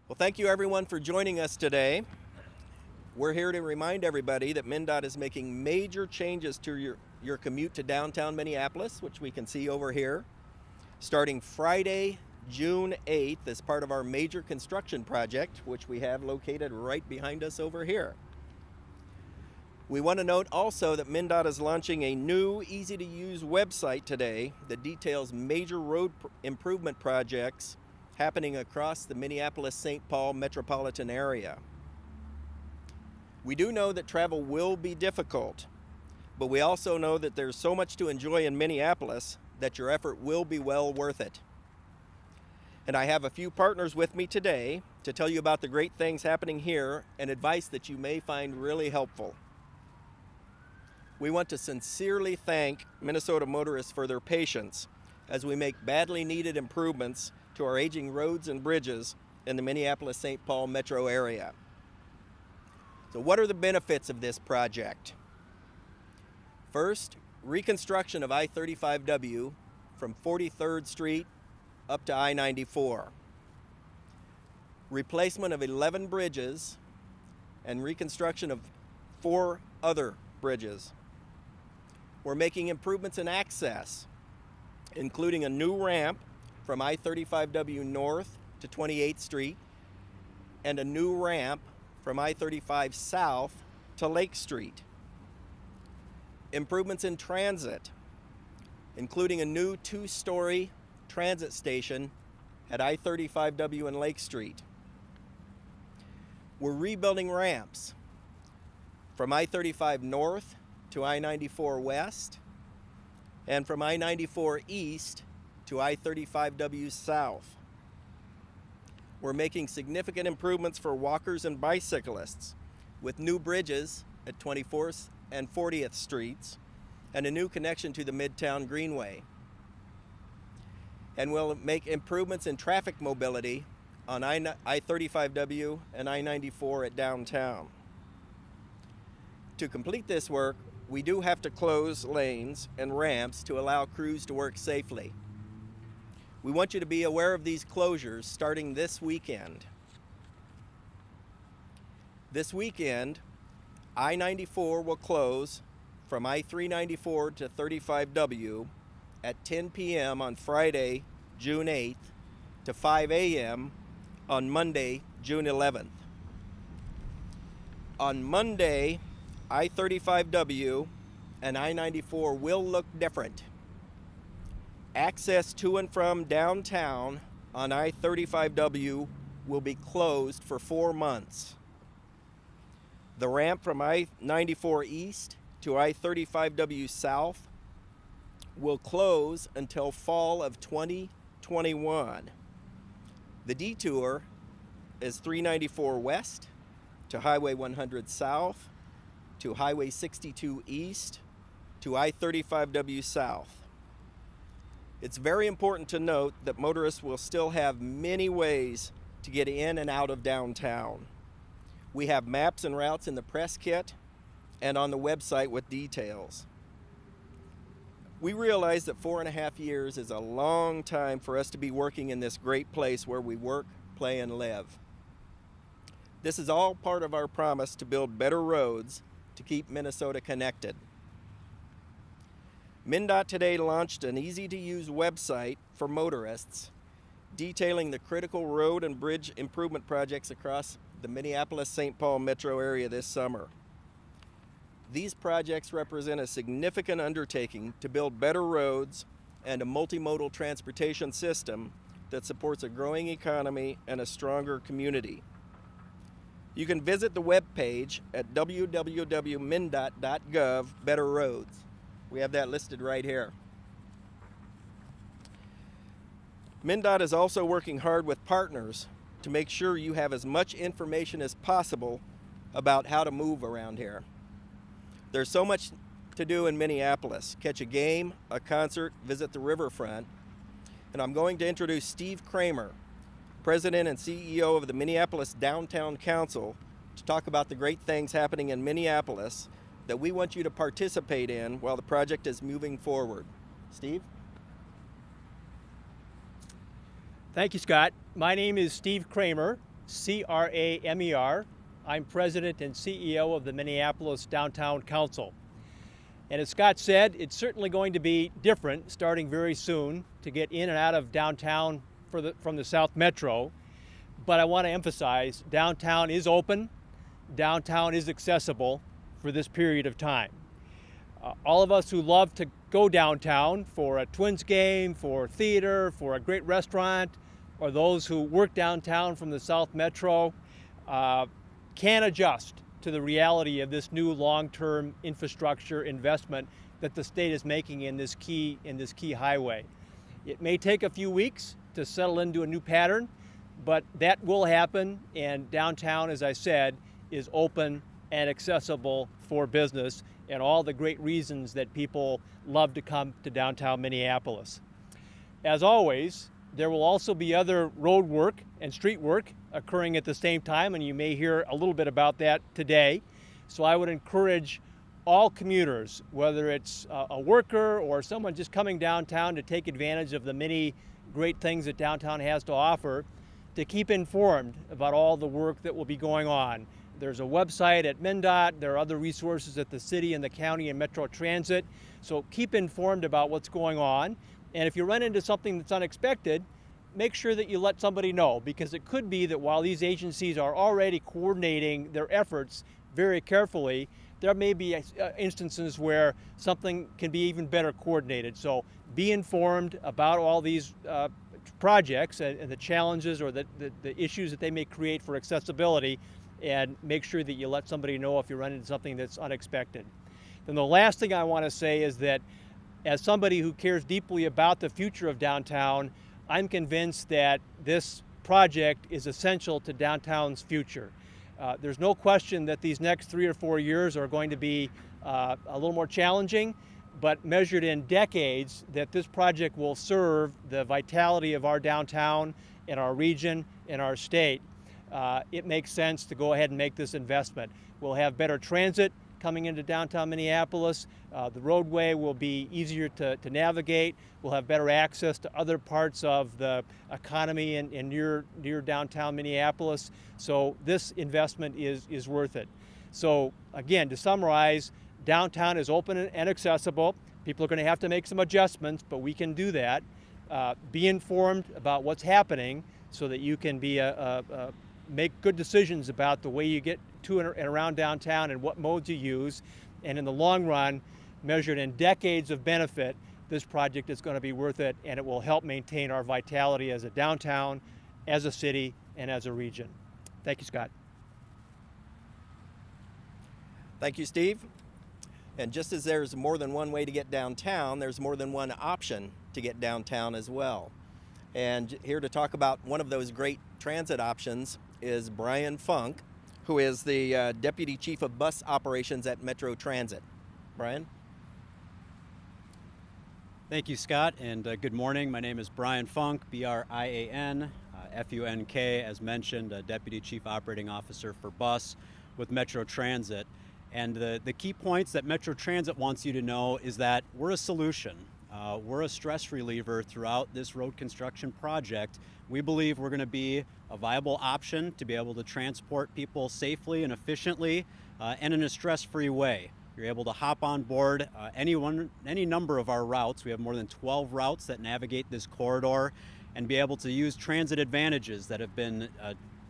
Well, thank you everyone for joining us today. We're here to remind everybody that MnDOT is making major changes to your commute to downtown Minneapolis, which we can see over here, starting Friday, June 8th as part of our major construction project, which we have located right behind us over here. We want to note also that MnDOT is launching a new, easy-to-use website today that details major road improvement projects happening across the Minneapolis-St. Paul metropolitan area. We do know that travel will be difficult, but we also know that there's so much to enjoy in Minneapolis that your effort will be well worth it. And I have a few partners with me today to tell you about the great things happening here and advice that you may find really helpful. We want to sincerely thank Minnesota motorists for their patience as we make badly needed improvements to our aging roads and bridges in the Minneapolis-St. Paul metro area. So what are the benefits of this project? First, reconstruction of I-35W from 43rd Street up to I-94. Replacement of 11 bridges and reconstruction of 4 other bridges. We're making improvements in access, including a new ramp from I-35W north to 28th Street and a new ramp from I-35 south to Lake Street. Improvements in transit, including a new 2-story transit station at I-35W and Lake Street. We're rebuilding ramps from I-35 north to I-94 west and from I-94 east to I-35W south. We're making significant improvements for walkers and bicyclists with new bridges at 24th and 40th Streets and a new connection to the Midtown Greenway. And we'll make improvements in traffic mobility on I-35W and I-94 at downtown. To complete this work, we do have to close lanes and ramps to allow crews to work safely. We want you to be aware of these closures starting this weekend. This weekend, I-94 will close from I-394 to 35W at 10 p.m. on Friday, June 8th to 5 a.m. on Monday, June 11th. On Monday, I-35W and I-94 will look different. Access to and from downtown on I-35W will be closed for 4 months. The ramp from I-94 east to I-35W south will close until fall of 2021. The detour is 394 west to Highway 100 south to Highway 62 east to I-35W south. It's very important to note that motorists will still have many ways to get in and out of downtown. We have maps and routes in the press kit and on the website with details. We realize that 4.5 years is a long time for us to be working in this great place where we work, play, and live. This is all part of our promise to build better roads to keep Minnesota connected. MnDOT today launched an easy-to-use website for motorists detailing the critical road and bridge improvement projects across the Minneapolis-St. Paul metro area this summer. These projects represent a significant undertaking to build better roads and a multimodal transportation system that supports a growing economy and a stronger community. You can visit the webpage at www.mndot.gov Better Roads. We have that listed right here. MnDOT is also working hard with partners to make sure you have as much information as possible about how to move around here. There's so much to do in Minneapolis. Catch a game, a concert, visit the riverfront. And I'm going to introduce Steve Kramer, President and CEO of the Minneapolis Downtown Council, to talk about the great things happening in Minneapolis that we want you to participate in while the project is moving forward. Steve? Thank you, Scott. My name is Steve Kramer. Kramer. I'm President and CEO of the Minneapolis Downtown Council. And as Scott said, it's certainly going to be different starting very soon to get in and out of downtown from the South Metro. But I want to emphasize, downtown is open, downtown is accessible for this period of time. All of us who love to go downtown for a Twins game, for theater, for a great restaurant, or those who work downtown from the South Metro can adjust to the reality of this new long-term infrastructure investment that the state is making in this key highway. It may take a few weeks to settle into a new pattern, but that will happen, and downtown, as I said, is open and accessible for business and all the great reasons that people love to come to downtown Minneapolis. As always, there will also be other road work and street work occurring at the same time, and you may hear a little bit about that today. So I would encourage all commuters, whether it's a worker or someone just coming downtown to take advantage of the many great things that downtown has to offer, to keep informed about all the work that will be going on. There's a website at MnDOT, there are other resources at the city and the county and Metro Transit, so keep informed about what's going on. And if you run into something that's unexpected, make sure that you let somebody know, because it could be that while these agencies are already coordinating their efforts very carefully, there may be instances where something can be even better coordinated. So be informed about all these projects and the challenges or the issues that they may create for accessibility, and make sure that you let somebody know if you run into something that's unexpected. Then the last thing I want to say is that as somebody who cares deeply about the future of downtown, I'm convinced that this project is essential to downtown's future. There's no question that these next 3 or 4 years are going to be a little more challenging, but measured in decades, that this project will serve the vitality of our downtown and our region and our state. It makes sense to go ahead and make this investment. We'll have better transit coming into downtown Minneapolis. The roadway will be easier to navigate. We'll have better access to other parts of the economy in near downtown Minneapolis. So this investment is worth it. So again, to summarize, downtown is open and accessible. People are going to have to make some adjustments, but we can do that. Be informed about what's happening so that you can make good decisions about the way you get to and around downtown and what modes you use. And in the long run, measured in decades of benefit, this project is going to be worth it, and it will help maintain our vitality as a downtown, as a city, and as a region. Thank you, Scott. Thank you, Steve. And just as there's more than one way to get downtown, there's more than one option to get downtown as well. And here to talk about one of those great transit options is Brian Funk, who is the Deputy Chief of Bus Operations at Metro Transit. Brian? Thank you, Scott, and good morning. My name is Brian Funk, B-R-I-A-N, F-U-N-K, as mentioned, Deputy Chief Operating Officer for Bus with Metro Transit. And the key points that Metro Transit wants you to know is that we're a solution. We're a stress reliever throughout this road construction project. We believe we're going to be a viable option to be able to transport people safely and efficiently and in a stress-free way. You're able to hop on board any number of our routes. We have more than 12 routes that navigate this corridor, and be able to use transit advantages that have been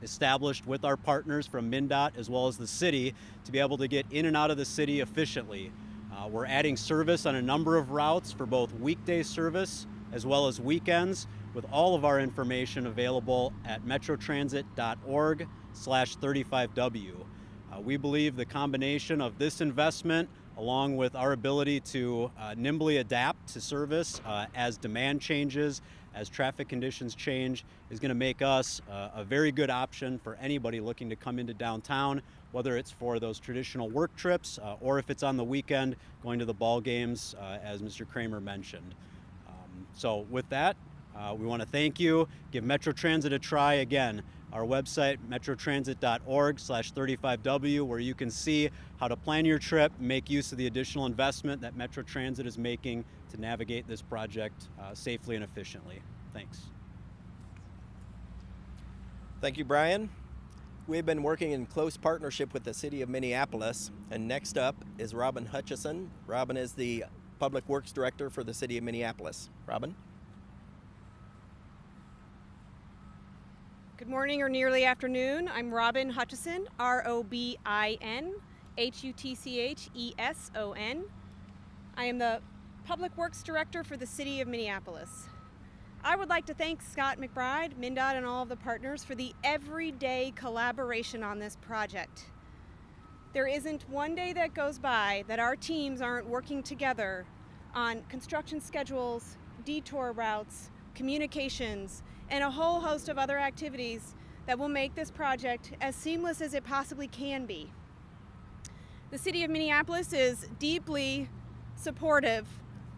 established with our partners from MnDOT as well as the city to be able to get in and out of the city efficiently. We're adding service on a number of routes for both weekday service as well as weekends, with all of our information available at metrotransit.org/35W. We believe the combination of this investment, along with our ability to nimbly adapt to service as demand changes, as traffic conditions change, is going to make us a very good option for anybody looking to come into downtown, whether it's for those traditional work trips or if it's on the weekend going to the ball games, as Mr. Kramer mentioned. So with that, we want to thank you. Give Metro Transit a try again. Our website, metrotransit.org/35W, where you can see how to plan your trip, make use of the additional investment that Metro Transit is making to navigate this project safely and efficiently. Thanks. Thank you, Brian. We've been working in close partnership with the City of Minneapolis, and next up is Robin Hutchison. Robin is the Public Works Director for the City of Minneapolis. Robin? Good morning or nearly afternoon. I'm Robin Hutchison, R-O-B-I-N, H-U-T-C-H-E-S-O-N. I am the Public Works Director for the City of Minneapolis. I would like to thank Scott McBride, MnDOT, and all of the partners for the everyday collaboration on this project. There isn't one day that goes by that our teams aren't working together on construction schedules, detour routes, communications, and a whole host of other activities that will make this project as seamless as it possibly can be. The City of Minneapolis is deeply supportive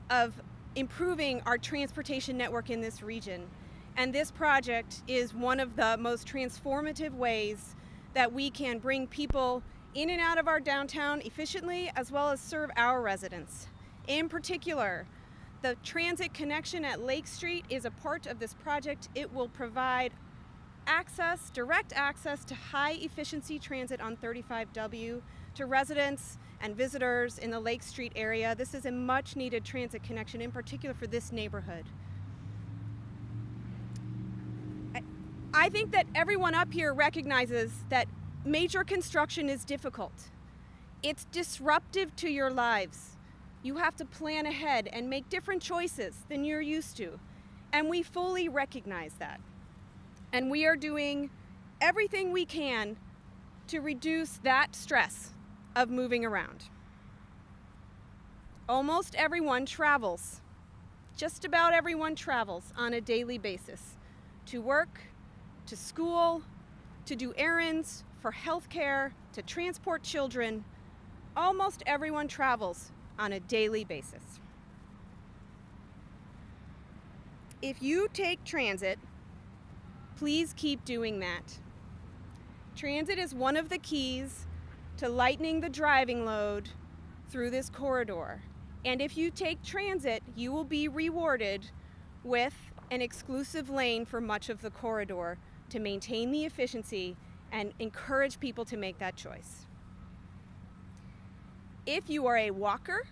of improving our transportation network in this region. And this project is one of the most transformative ways that we can bring people in and out of our downtown efficiently, as well as serve our residents. In particular, the transit connection at Lake Street is a part of this project. It will provide access, direct access to high efficiency transit on 35W to residents and visitors in the Lake Street area. This is a much needed transit connection, in particular for this neighborhood. I think that everyone up here recognizes that major construction is difficult. It's disruptive to your lives. You have to plan ahead and make different choices than you're used to. And we fully recognize that. And we are doing everything we can to reduce that stress of moving around. Almost everyone travels. Just about everyone travels on a daily basis to work, to school, to do errands, for healthcare, to transport children. Almost everyone travels on a daily basis. If you take transit, please keep doing that. Transit is one of the keys to lightening the driving load through this corridor. And if you take transit, you will be rewarded with an exclusive lane for much of the corridor to maintain the efficiency and encourage people to make that choice. If you are a walker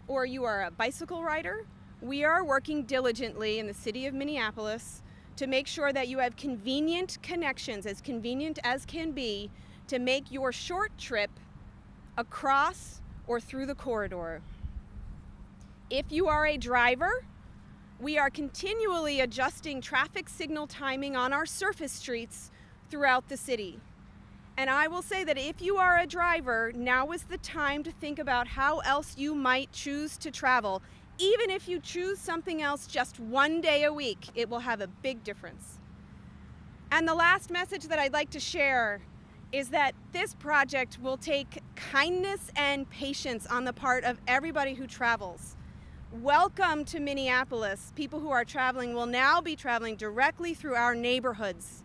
or you are a bicycle rider, we are working diligently in the City of Minneapolis to make sure that you have convenient connections, as convenient as can be, to make your short trip across or through the corridor. If you are a driver, we are continually adjusting traffic signal timing on our surface streets throughout the city. And I will say that if you are a driver, now is the time to think about how else you might choose to travel. Even if you choose something else just one day a week, it will have a big difference. And the last message that I'd like to share is that this project will take kindness and patience on the part of everybody who travels. Welcome to Minneapolis. People who are traveling will now be traveling directly through our neighborhoods.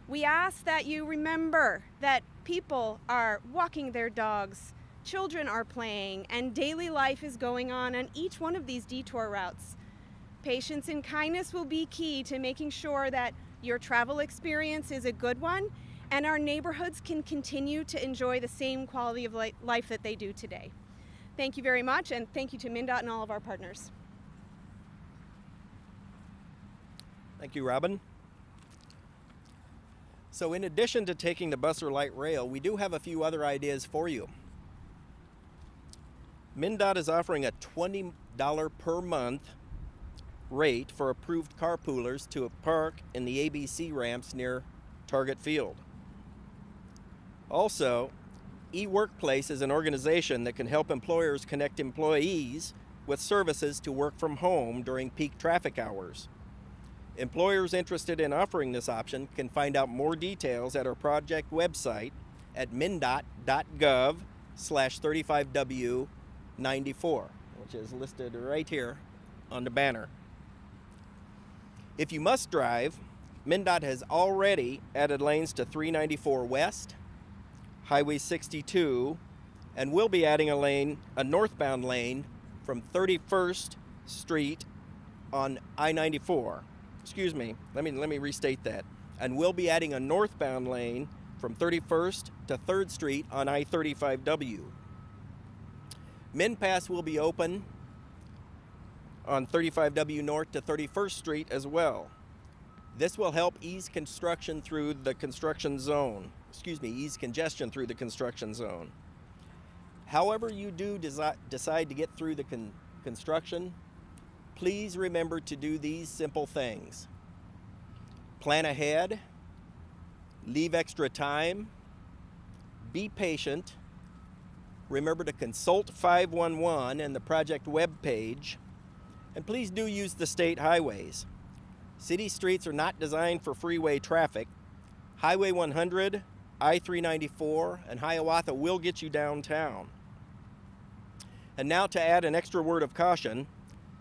We ask that you remember that people are walking their dogs, children are playing, and daily life is going on each one of these detour routes. Patience and kindness will be key to making sure that your travel experience is a good one and our neighborhoods can continue to enjoy the same quality of life that they do today. Thank you very much, and thank you to MnDOT and all of our partners. Thank you, Robin. So in addition to taking the bus or light rail, we do have a few other ideas for you. MnDOT is offering a $20 per month rate for approved carpoolers to park in the ABC ramps near Target Field. Also, eWorkplace is an organization that can help employers connect employees with services to work from home during peak traffic hours. Employers interested in offering this option can find out more details at our project website at MnDOT.gov/35W94, which is listed right here on the banner. If you must drive, MnDOT has already added lanes to 394 West, Highway 62, and will be adding a northbound lane from 31st Street on I-94. Excuse me, let me restate that. And we'll be adding a northbound lane from 31st to 3rd Street on I-35W. MnPass will be open on 35W North to 31st Street as well. This will help ease construction through the construction zone. Ease congestion through the construction zone. However you do decide to get through the construction, please remember to do these simple things. Plan ahead, leave extra time, be patient, remember to consult 511 and the project web page, and please do use the state highways. City streets are not designed for freeway traffic. Highway 100, I-394, and Hiawatha will get you downtown. And now to add an extra word of caution,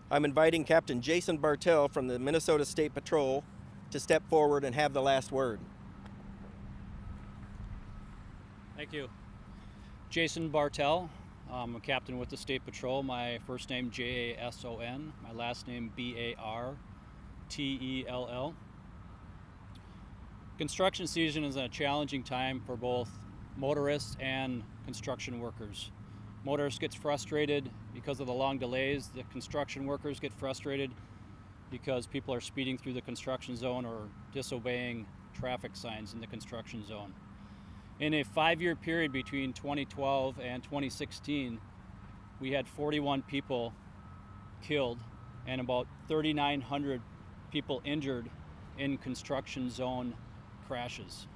I'm inviting Captain Jason Bartell from the Minnesota State Patrol to step forward and have the last word. Thank you. Jason Bartell. I'm a captain with the State Patrol. My first name Jason, my last name Bartell. Construction season is a challenging time for both motorists and construction workers. Motorists get frustrated because of the long delays. The construction workers get frustrated because people are speeding through the construction zone or disobeying traffic signs in the construction zone. In a 5-year period between 2012 and 2016, we had 41 people killed and about 3,900 people injured in construction zone crashes.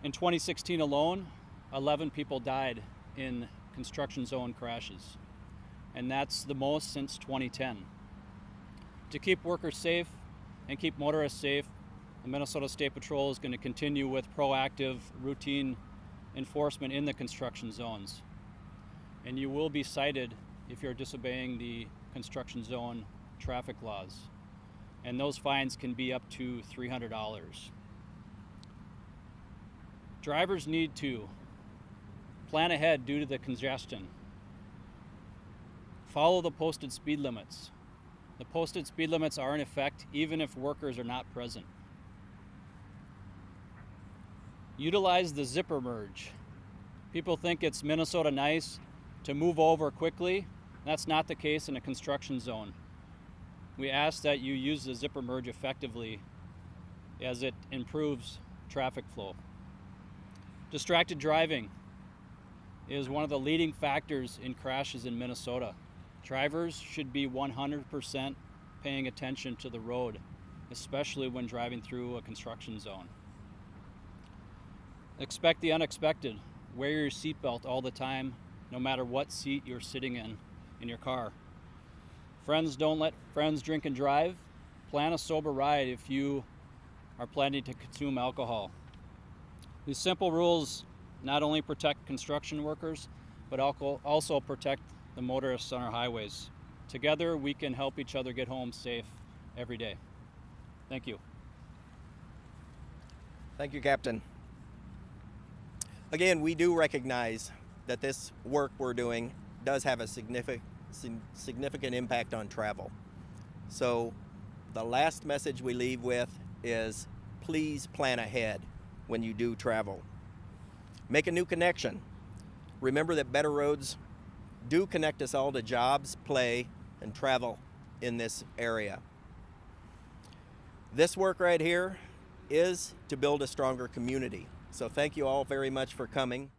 In 2016 alone, 11 people died in construction zone crashes, and that's the most since 2010. To keep workers safe and keep motorists safe, the Minnesota State Patrol is going to continue with proactive, routine enforcement in the construction zones. And you will be cited if you're disobeying the construction zone traffic laws. And those fines can be up to $300. Drivers need to plan ahead due to the congestion. Follow the posted speed limits. The posted speed limits are in effect even if workers are not present. Utilize the zipper merge. People think it's Minnesota nice to move over quickly. That's not the case in a construction zone. We ask that you use the zipper merge effectively as it improves traffic flow. Distracted driving is one of the leading factors in crashes in Minnesota. Drivers should be 100% paying attention to the road, especially when driving through a construction zone. Expect the unexpected. Wear your seatbelt all the time, no matter what seat you're sitting in your car. Friends, don't let friends drink and drive. Plan a sober ride if you are planning to consume alcohol. These simple rules not only protect construction workers, but also protect the motorists on our highways. Together, we can help each other get home safe every day. Thank you. Thank you, Captain. Again, we do recognize that this work we're doing does have a significant impact on travel. So the last message we leave with is please plan ahead when you do travel. Make a new connection. Remember that better roads do connect us all to jobs, play, and travel in this area. This work right here is to build a stronger community. So thank you all very much for coming.